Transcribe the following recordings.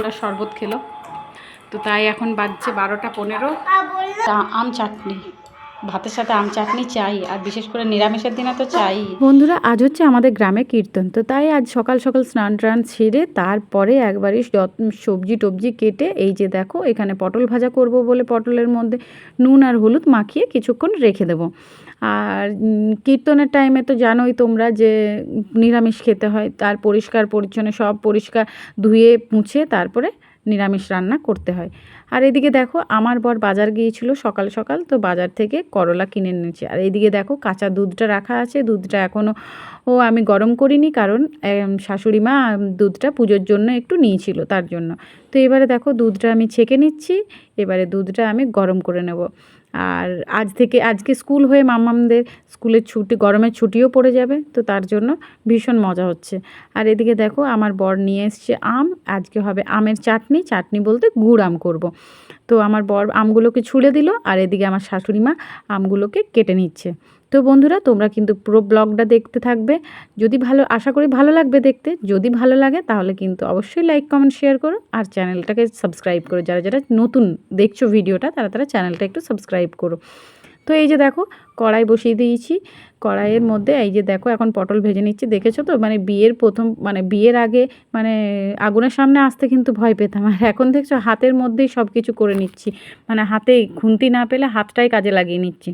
করার শরবত খেলো। তো তাই এখন বাজছে 12টা 15। আম চাটনি, ভাতের সাথে আম চাটনি চাই, আর বিশেষ করে নিরামিষের দিনে তো চাই। বন্ধুরা, আজ হচ্ছে আমাদের গ্রামে কীর্তন, তো তাই আজ সকাল সকাল স্নান টান সেরে তারপরে একবারই সবজি টবজি কেটে এই যে দেখো এখানে পটল ভাজা করব বলে পটলের মধ্যে নুন আর হলুদ মাখিয়ে কিছুক্ষণ রেখে দেবো। আর কীর্তনের টাইমে তো জানোই তোমরা যে নিরামিষ খেতে হয়, তার পরিষ্কার পরিচ্ছন্ন সব পরিষ্কার ধুয়ে মুছে তারপরে নিরামিষ রান্না করতে হয়। আর এদিকে দেখো আমার বর বাজার গিয়েছিল সকাল সকাল, তো বাজার থেকে করলা কিনে এনেছে। আর এইদিকে দেখো কাঁচা দুধটা রাখা আছে, দুধটা এখনও আমি গরম করিনি, কারণ শাশুড়ি মা দুধটা পুজোর জন্য একটু নিয়েছিল তার জন্য। তো এবারে দেখো দুধটা আমি ছেঁকে নিচ্ছি, এবারে দুধটা আমি গরম করে নেব। আর আজকে স্কুল হয়ে মাম্মামদের স্কুলের ছুটি, গরমের ছুটিও পড়ে যাবে, তো তার জন্য ভীষণ মজা হচ্ছে। আর এদিকে দেখো আমার বর নিয়ে এসছে আম, আজকে হবে আমের চাটনি, চাটনি বলতে গুড় আম করব। তো আমার বর আমগুলোকে ছুলে দিল, আর এদিকে আমার শাশুড়ি মা আমগুলোকে কেটে নিচ্ছে। তো বন্ধুরা, তোমরা কিন্তু পুরো ব্লগটা দেখতে থাকবে, যদি ভালো, আশা করি ভালো লাগবে দেখতে। যদি ভালো লাগে তাহলে কিন্তু অবশ্যই লাইক কমেন্ট শেয়ার করো, আর চ্যানেলটাকে সাবস্ক্রাইব করো। যারা যারা নতুন দেখছো ভিডিওটা তারা চ্যানেলটা একটু সাবস্ক্রাইব করো। তো এই যে দেখো কড়াই বসিয়ে দিয়েছি, কড়াইয়ের মধ্যে এই যে দেখো এখন পটল ভেজে নিচ্ছি। দেখেছো তো, মানে বিয়ের আগে মানে আগুনের সামনে আসতে কিন্তু ভয় পেতাম, আর এখন দেখছো হাতের মধ্যেই সব কিছু করে নিচ্ছি, মানে হাতে খুন্তি না পেলে হাতটাই কাজে লাগিয়ে নিচ্ছি।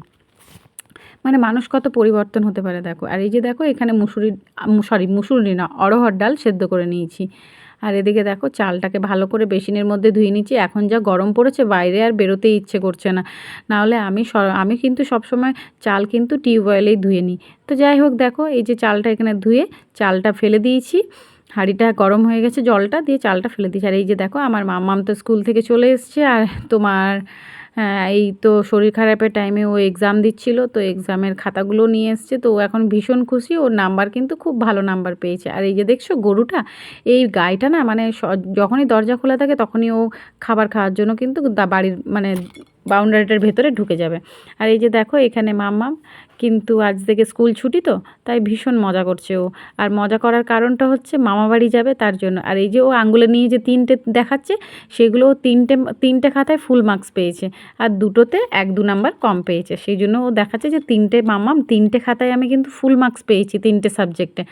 মানে মানুষ কত পরিবর্তন হতে পারে দেখো। আর এই যে দেখো এখানে মুসুরি না, অড়হর ডাল সেদ্ধ করে নিয়েছি। আর এদিকে দেখো চালটাকে ভালো করে বেসিনের মধ্যে ধুয়ে নিচ্ছি। এখন যা গরম পড়েছে বাইরে আর বেরোতেই ইচ্ছে করছে না, নাহলে আমি কিন্তু সবসময় চাল কিন্তু টিউবওয়েলেই ধুয়ে নিই। তো যাই হোক দেখো এই যে চালটা এখানে ধুয়ে চালটা ফেলে দিয়েছি, হাঁড়িটা গরম হয়ে গেছে, জলটা দিয়ে চালটা ফেলে দিয়েছি। আর এই যে দেখো আমার মাম্মাম তো স্কুল থেকে চলে এসছে, আর তোমার এই তো শরীর খারাপের টাইমে ও এক্সাম দিচ্ছিল, তো এক্সামের খাতাগুলো নিয়ে এসছে। তো ও এখন ভীষণ খুশি, ওর নাম্বার কিন্তু খুব ভালো নাম্বার পেয়েছে। আর এই যে দেখছো গরুটা, এই গাইটা না মানে যখনই দরজা খোলা থাকে তখনই ও খাবার খাওয়ার জন্য কিন্তু বাড়ির মানে বাউন্ডারিটার ভেতরে ঢুকে যাবে। আর এই যে দেখো এখানে মাম্মাম কিন্তু আজ থেকে স্কুল ছুটি, তো তাই ভীষণ মজা করছে ও। আর মজা করার কারণটা হচ্ছে মামা বাড়ি যাবে তার জন্য। আর এই যে ও আঙ্গুলে নিয়ে যে 3টে দেখাচ্ছে, সেগুলো তিনটে খাতায় ফুল মার্কস পেয়েছে, আর দুটোতে 1-2 নাম্বার কম পেয়েছে। সেই জন্য ও দেখাচ্ছে যে 3টে খাতায় আমি কিন্তু ফুল মার্কস পেয়েছি 3টে সাবজেক্টে।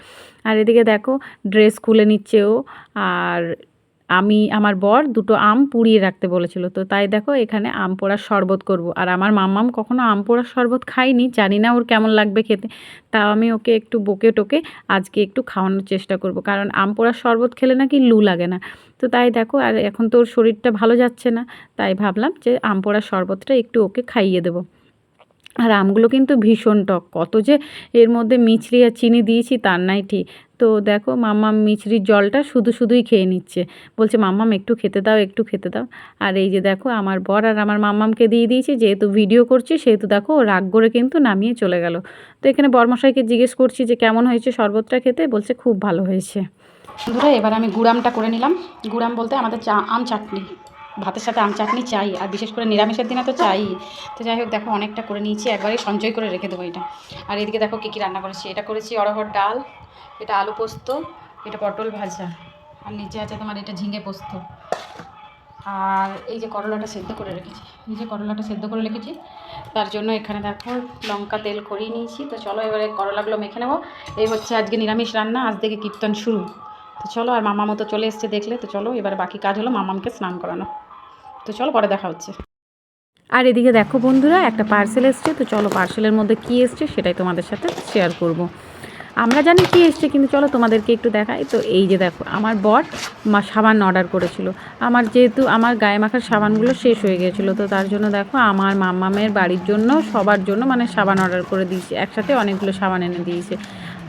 আর এদিকে দেখো ড্রেস খুলে নিচ্ছে ও। আর আমার বর 2টো আম পুড়িয়ে রাখতে বলেছিল, তো তাই দেখো এখানে আম পোড়ার শরবত করব। আর আমার মাম্মাম কখনো আম পোড়ার শরবত খায়নি, জানি না ওর কেমন লাগবে খেতে, তাও আমি ওকে একটু বকে টোকে আজকে একটু খাওয়ানোর চেষ্টা করব, কারণ আম পোড়ার শরবত খেলে নাকি লু লাগে না। তো তাই দেখো, আর এখন তো ওর শরীরটা ভালো যাচ্ছে না, তাই ভাবলাম যে আম পোড়ার শরবতটা একটু ওকে খাইয়ে দেবো। আর আমগুলো কিন্তু ভীষণ টক, কত যে এর মধ্যে মিছরি আর চিনি দিয়েছি তার নাই ঠিক। তো দেখো মাম্মাম মিছরির জলটা শুধুই খেয়ে নিচ্ছে, বলছে মাম্মাম একটু খেতে দাও, একটু খেতে দাও। আর এই যে দেখো আমার বর আর আমার মাম্মামকে দিয়ে দিয়েছি, যেহেতু ভিডিও করছি সেহেতু দেখো রাগ করে কিন্তু নামিয়ে চলে গেল। তো এখানে বরমশাইকে জিজ্ঞেস করছি যে কেমন হয়েছে শরবতটা খেতে, বলছে খুব ভালো হয়েছে। বন্ধুরা, এবার আমি গুড়ামটা করে নিলাম। গুড়াম বলতে আমাদের আম চাটনি, ভাতের সাথে আম চাটনি চাই, আর বিশেষ করে নিরামিষের দিনে তো চাই। তো যাই হোক দেখো অনেকটা করে নিয়েছি, একবারে সঞ্চয় করে রেখে দেবো এটা। আর এদিকে দেখো কী রান্না করেছি, এটা করেছি অড়হর ডাল, এটা আলু পোস্ত, এটা পটল ভাজা, আর নিচে আছে তোমার এটা ঝিঙে পোস্ত। আর এই যে করলাটা সেদ্ধ করে রেখেছি, তার জন্য এখানে দেখো লঙ্কা তেল করিয়ে নিয়েছি। তো চলো এবারে করলাগুলো মেখে নেবো। এই হচ্ছে আজকে নিরামিষ রান্না, আজ থেকে কীর্তন শুরু। তো চলো, আর মামা মতো চলে এসছে দেখলে, তো চলো এবার বাকি কাজ হলো মামামকে স্নান করানো। তো চলো পরে দেখা হচ্ছে। আর এদিকে দেখো বন্ধুরা একটা পার্সেল এসছে, তো চলো পার্সেলের মধ্যে কী এসছে সেটাই তোমাদের সাথে শেয়ার করব। আমরা জানি কী এসছে, কিন্তু চলো তোমাদেরকে একটু দেখাই। তো এই যে দেখো আমার বর সাবান অর্ডার করেছিল, যেহেতু আমার গায়ে মাখার সাবানগুলো শেষ হয়ে গিয়েছিলো, তো তার জন্য দেখো আমার মাম্মামের বাড়ির জন্য সবার জন্য মানে সাবান অর্ডার করে দিয়েছে, একসাথে অনেকগুলো সাবান এনে দিয়েছে।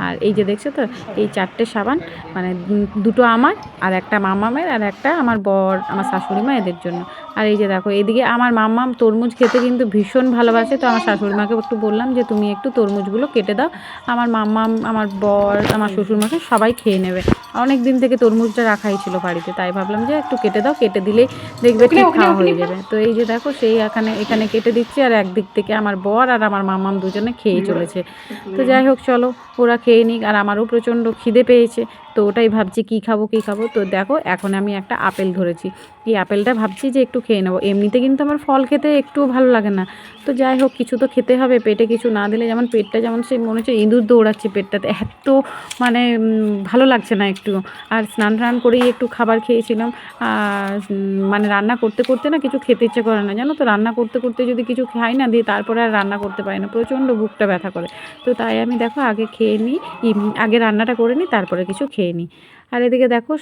আর এই যে দেখছো তো এই 4টে সাবান, মানে 2টো আমার, আর একটা মাম্মামের, আর একটা আমার বর আমার শাশুড়ি মা এদের জন্য। আর এই যে দেখো এদিকে আমার মাম্মাম তরমুজ খেতে কিন্তু ভীষণ ভালোবাসে, তো আমার শাশুড়ি মাকে একটু বললাম যে তুমি একটু তরমুজগুলো কেটে দাও, আমার মাম্মাম, আমার বর, আমার শ্বশুরমশাই সবাই খেয়ে নেবে। অনেক দিন থেকে তরমুজটা রাখাই ছিল বাড়িতে, তাই ভাবলাম যে একটু কেটে দাও, কেটে দিলেই দেখবে ঠিক খাওয়া হয়ে যাবে। তো এই যে দেখো সেই এখানে কেটে দিচ্ছি, আর একদিক থেকে আমার বর আর আমার মাম্মাম দুজনে খেয়ে চলেছে। তো যাই হোক চলো ওরা খেয়ে নিক, আর আমারও প্রচণ্ড খিদে পেয়েছে, তো ওটাই ভাবছি কী খাবো কী খাবো। তো দেখো এখন আমি একটা আপেল ধরেছি, এই আপেলটা ভাবছি যে একটু খেয়ে নেবো। এমনিতে কিন্তু আমার ফল খেতে একটুও ভালো লাগে না, তো যাই হোক কিছু তো খেতে হবে, পেটে কিছু না দিলে যেমন পেটটা যেমন সে মনে হচ্ছে ইঁদুর দৌড়াচ্ছে পেটটাতে, এত মানে ভালো লাগছে না একটু। আর স্নান টান করেই একটু খাবার খেয়েছিলাম। আর মানে রান্না করতে করতে না কিছু খেতে ইচ্ছে করে না জানো তো, রান্না করতে করতে যদি কিছু খাই না দিয়ে তারপরে আর রান্না করতে পারি না, প্রচণ্ড বুকটা ব্যথা করে। তো তাই আমি দেখো আগে খেয়ে নিই, আগে রান্নাটা করে নিই তারপরে কিছু খেয়ে নিই। আর এদিকে দেখো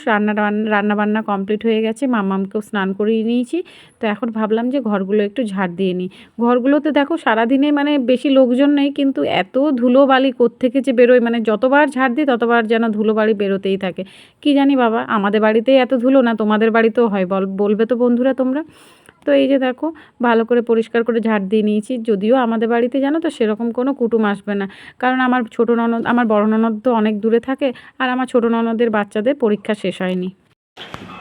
রান্না বান্না কমপ্লিট হয়ে গেছে, মাম্মামকেও স্নান করিয়ে নিয়েছি। তো এখন ভাবলাম যে ঘরগুলো একটু ঝাড় দিয়ে নিই। ঘরগুলোতে দেখো সারাদিনে মানে বেশি লোকজন নেই, কিন্তু এত ধুলোবালি কোত্থেকে যে বেরোয়, মানে যতবার ঝাড় দিই ততবার যেন ধুলোবালি বেরোতেই থাকে। কি জানি বাবা, আমাদের বাড়িতেই এত ধুলো না তোমাদের বাড়িতেও হয় বলবে তো বন্ধুরা তোমরা। তো এই যে দেখো ভালো করে পরিষ্কার করে ঝাড় দিয়ে নিয়েছি। যদিও আমাদের বাড়িতে জানো তো সেরকম কোনো কুটুম আসবে না, কারণ আমার ছোটো ননদ, আমার বড় ননদ তো অনেক দূরে থাকে, আর আমার ছোটো ননদের বাচ্চাদের পরীক্ষা শেষ হয়নি।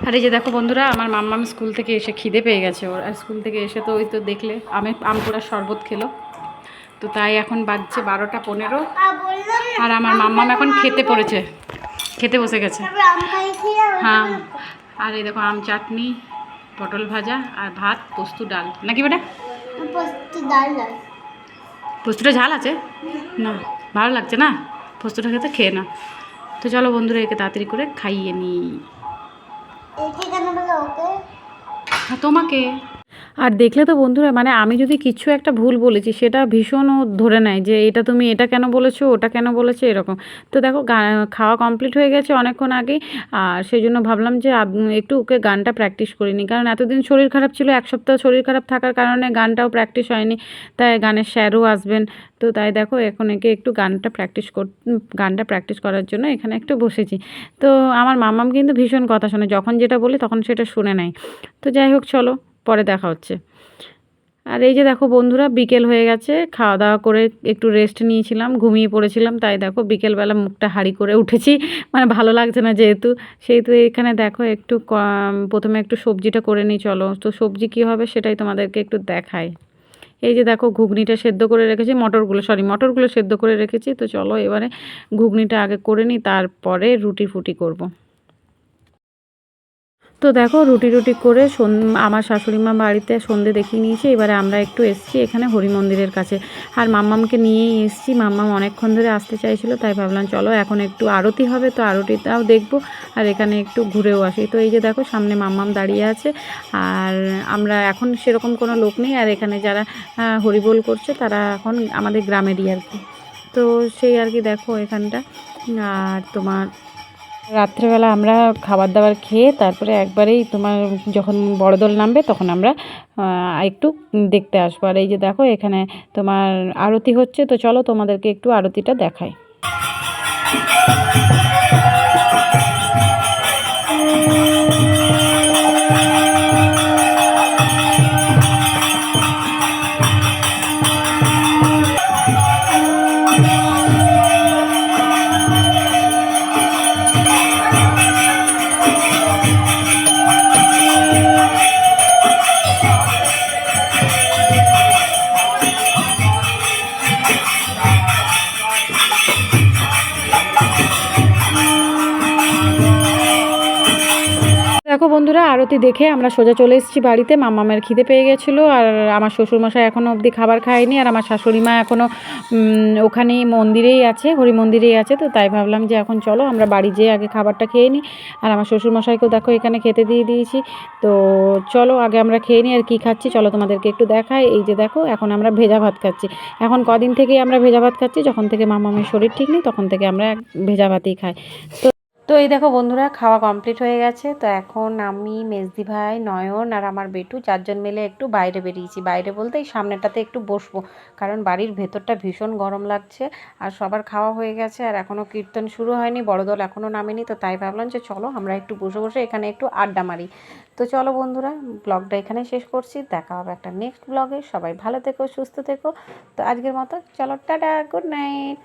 আর এই যে দেখো বন্ধুরা, আমার মাম্মাম স্কুল থেকে এসে খিদে পেয়ে গেছে ওর, আর স্কুল থেকে এসে তো ওই তো দেখলে আম পোড়ার শরবত খেলো। তো তাই এখন বাজছে 12টা 15, আর আমার মাম্মাম এখন খেতে বসে গেছে। হ্যাঁ, আর এই দেখো আম চাটনি, পটল ভাজা আর ভাত, পোস্ত ডাল নাকি বেটা? পোস্তটা ঝাল আছে না, ভালো লাগছে না পোস্তটা খেতে, খেয়ে না। তো চলো বন্ধুরা একে তাড়াতাড়ি করে খাইয়ে নিই। হ্যাঁ তোমাকে। আর দেখলে তো বন্ধুরা, মানে আমি যদি কিছু একটা ভুল বলেছি সেটা ভীষণ ও ধরে নেয় যে এটা তুমি এটা কেন বলেছো, ওটা কেন বলেছো, এরকম। তো দেখো খাওয়া কমপ্লিট হয়ে গেছে অনেকক্ষণ আগেই, আর সেই জন্য ভাবলাম যে একটু ওকে গানটা প্র্যাকটিস করিনি, কারণ এতদিন শরীর খারাপ ছিল, 1 সপ্তাহ শরীর খারাপ থাকার কারণে গানটাও প্র্যাকটিস হয়নি। তাই গানের স্যারও আসবেন, তো তাই দেখো এখন একে একটু গানটা প্র্যাকটিস করার জন্য এখানে একটু বসেছি। তো আমার মাম্মাম কিন্তু ভীষণ কথা শোনে, যখন যেটা বলি তখন সেটা শুনে নেয়। তো যাই হোক চলো পরে দেখা হচ্ছে। আর এই যে দেখো বন্ধুরা বিকেল হয়ে গেছে, খাওয়া দাওয়া করে একটু রেস্ট নিয়েছিলাম, ঘুমিয়ে পড়েছিলাম, তাই দেখো বিকেলবেলা মুখটা হাঁড়ি করে উঠেছি, মানে ভালো লাগছে না সেহেতু এখানে দেখো একটু প্রথমে একটু সবজিটা করে নিই চলো। তো সবজি কী হবে সেটাই তোমাদেরকে একটু দেখাই। এই যে দেখো ঘুগনিটা সেদ্ধ করে রেখেছি, মটরগুলো সেদ্ধ করে রেখেছি। তো চলো এবারে ঘুগনিটা আগে করে নিই, তারপরে রুটি ফুটি করব। তো দেখো রুটি করে আমার শাশুড়ি মা বাড়িতে সন্ধে দেখিয়ে নিয়েছে, এবারে আমরা একটু এসেছি এখানে হরি মন্দিরের কাছে, আর মাম্মামকে নিয়েই এসেছি। মাম্মাম অনেকক্ষণ ধরে আসতে চাইছিল, তাই ভাবলাম চলো এখন একটু আরতি হবে, তো আরতিটাও দেখবো আর এখানে একটু ঘুরেও আসি। তো এই যে দেখো সামনে মাম্মাম দাঁড়িয়ে আছে, আর আমরা এখন সেরকম কোনো লোক নেই, আর এখানে যারা হরিবোল করছে তারা এখন আমাদের গ্রামেরই আর কি। তো সেই আর কি দেখো এখানটা। আর তোমার রাত্রেবেলা আমরা খাবার দাবার খেয়ে তারপরে একবারেই তোমার যখন বড়দোল নামবে তখন আমরা একটু দেখতে আসবো। আর এই যে দেখো এখানে তোমার আরতি হচ্ছে, তো চলো তোমাদেরকে একটু আরতিটা দেখাই। দেখো বন্ধুরা আরতি দেখে আমরা সোজা চলে এসেছি বাড়িতে। মাম্মামের খিদে পেয়ে গেছিলো, আর আমার শ্বশুরমশাই এখনও অবধি খাবার খায়নি, আর আমার শাশুড়ি মা এখনও ওখানেই মন্দিরেই আছে, হরি মন্দিরেই আছে। তো তাই ভাবলাম যে এখন চলো আমরা বাড়ি যেয়ে আগে খাবারটা খেয়ে নিই। আর আমার শ্বশুরমশাইকেও দেখো এখানে খেতে দিয়ে দিয়েছি। তো চলো আগে আমরা খেয়ে নিই, আর কী খাচ্ছি চলো তোমাদেরকে একটু দেখাই। এই যে দেখো এখন আমরা ভেজা ভাত খাচ্ছি। এখন কদিন থেকেই আমরা ভেজা ভাত খাচ্ছি, যখন থেকে মাম্মামের শরীর ঠিক নেই তখন থেকে আমরা ভেজা ভাতই খাই। তো এই দেখো বন্ধুরা খাওয়া কমপ্লিট হয়ে গেছে। তো এখন আমি, মেজদি ভাই, নয়ন আর আমার বেটু 4জন মিলে একটু বাইরে বেরিয়েছি। বাইরে বলতে এই সামনেটাতে একটু বসবো, কারণ বাড়ির ভেতরটা ভীষণ গরম লাগছে। আর সবার খাওয়া হয়ে গেছে, আর এখনও কীর্তন শুরু হয়নি, বড়দল এখনও নামেনি। তো তাই ভাবলাম যে চলো আমরা একটু বসে বসে এখানে একটু আড্ডা মারি। তো চলো বন্ধুরা ব্লগটা এখানে শেষ করছি, দেখা হবে একটা নেক্সট ব্লগে। সবাই ভালো থেকো, সুস্থ থেকো। তো আজকের মতো চলো টাটা, গুড নাইট।